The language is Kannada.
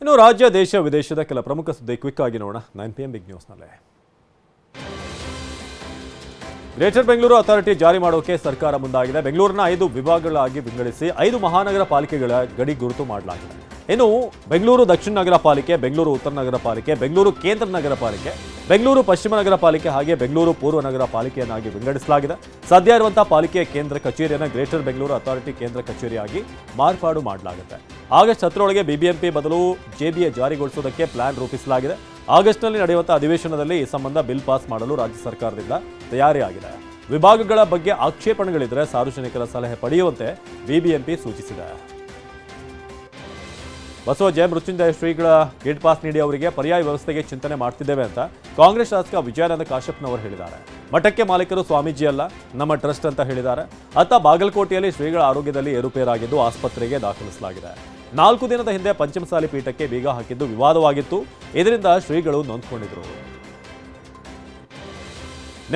ಇನ್ನು ರಾಜ್ಯ ದೇಶ ವಿದೇಶದ ಕೆಲ ಪ್ರಮುಖ ಸುದ್ದಿ ಕ್ವಿಕ್ ಆಗಿ ನೋಡೋಣ 9 PM ಬಿಗ್ ನ್ಯೂಸ್ನಲ್ಲೇ. ಗ್ರೇಟರ್ ಬೆಂಗಳೂರು ಅಥಾರಿಟಿ ಜಾರಿ ಮಾಡೋಕೆ ಸರ್ಕಾರ ಮುಂದಾಗಿದೆ. ಬೆಂಗಳೂರಿನ 5 ವಿಭಾಗಗಳಾಗಿ ವಿಂಗಡಿಸಿ 5 ಮಹಾನಗರ ಪಾಲಿಕೆಗಳ ಗಡಿ ಗುರುತು ಮಾಡಲಾಗಿದೆ. ಇನ್ನು ಬೆಂಗಳೂರು ದಕ್ಷಿಣ ನಗರ ಪಾಲಿಕೆ, ಬೆಂಗಳೂರು ಉತ್ತರ ನಗರ ಪಾಲಿಕೆ, ಬೆಂಗಳೂರು ಕೇಂದ್ರ ನಗರ ಪಾಲಿಕೆ, ಬೆಂಗಳೂರು ಪಶ್ಚಿಮ ನಗರ ಪಾಲಿಕೆ ಹಾಗೆ ಬೆಂಗಳೂರು ಪೂರ್ವ ನಗರ ಪಾಲಿಕೆಯನ್ನಾಗಿ ವಿಂಗಡಿಸಲಾಗಿದೆ. ಸದ್ಯ ಇರುವಂತಹ ಪಾಲಿಕೆಯ ಕೇಂದ್ರ ಕಚೇರಿಯನ್ನು ಗ್ರೇಟರ್ ಬೆಂಗಳೂರು ಅಥಾರಿಟಿ ಕೇಂದ್ರ ಕಚೇರಿಯಾಗಿ ಮಾರ್ಪಾಡು ಮಾಡಲಾಗುತ್ತೆ. ಆಗಸ್ಟ್ 10ರೊಳಗೆ ಬಿಬಿಎಂಪಿ ಬದಲು ಜೆಬಿಎ ಜಾರಿಗೊಳಿಸುವುದಕ್ಕೆ ಪ್ಲಾನ್ ರೂಪಿಸಲಾಗಿದೆ. ಆಗಸ್ಟ್ನಲ್ಲಿ ನಡೆಯುವಂತಹ ಅಧಿವೇಶನದಲ್ಲಿ ಈ ಸಂಬಂಧ ಬಿಲ್ ಪಾಸ್ ಮಾಡಲು ರಾಜ್ಯ ಸರ್ಕಾರದಿಂದ ತಯಾರಿಯಾಗಿದೆ. ವಿಭಾಗಗಳ ಬಗ್ಗೆ ಆಕ್ಷೇಪಣೆಗಳಿದ್ದರೆ ಸಾರ್ವಜನಿಕರ ಸಲಹೆ ಪಡೆಯುವಂತೆ ಬಿಬಿಎಂಪಿ ಸೂಚಿಸಿದೆ. ಬಸವ ಜಯಮೃತ್ಯುಂಜಯ ಶ್ರೀಗಳ ಗೇಟ್ ಪಾಸ್ ನೀಡಿ ಅವರಿಗೆ ಪರ್ಯಾಯ ವ್ಯವಸ್ಥೆಗೆ ಚಿಂತನೆ ಮಾಡ್ತಿದ್ದೇವೆ ಅಂತ ಕಾಂಗ್ರೆಸ್ ಶಾಸಕ ವಿಜಯಾನಂದ ಕಾಶ್ಯಪ್ನವರು ಹೇಳಿದ್ದಾರೆ. ಮಠಕ್ಕೆ ಮಾಲೀಕರು ಸ್ವಾಮೀಜಿ ಅಲ್ಲ, ನಮ್ಮ ಟ್ರಸ್ಟ್ ಅಂತ ಹೇಳಿದ್ದಾರೆ. ಅತ್ತ ಬಾಗಲಕೋಟೆಯಲ್ಲಿ ಶ್ರೀಗಳ ಆರೋಗ್ಯದಲ್ಲಿ ಏರುಪೇರಾಗಿದ್ದು ಆಸ್ಪತ್ರೆಗೆ ದಾಖಲಿಸಲಾಗಿದೆ. 4 ದಿನದ ಹಿಂದೆ ಪಂಚಮಸಾಲಿ ಪೀಠಕ್ಕೆ ಬೀಗ ಹಾಕಿದ್ದು ವಿವಾದವಾಗಿತ್ತು. ಇದರಿಂದ ಶ್ರೀಗಳು ನೊಂದ್ಕೊಂಡಿದ್ರು.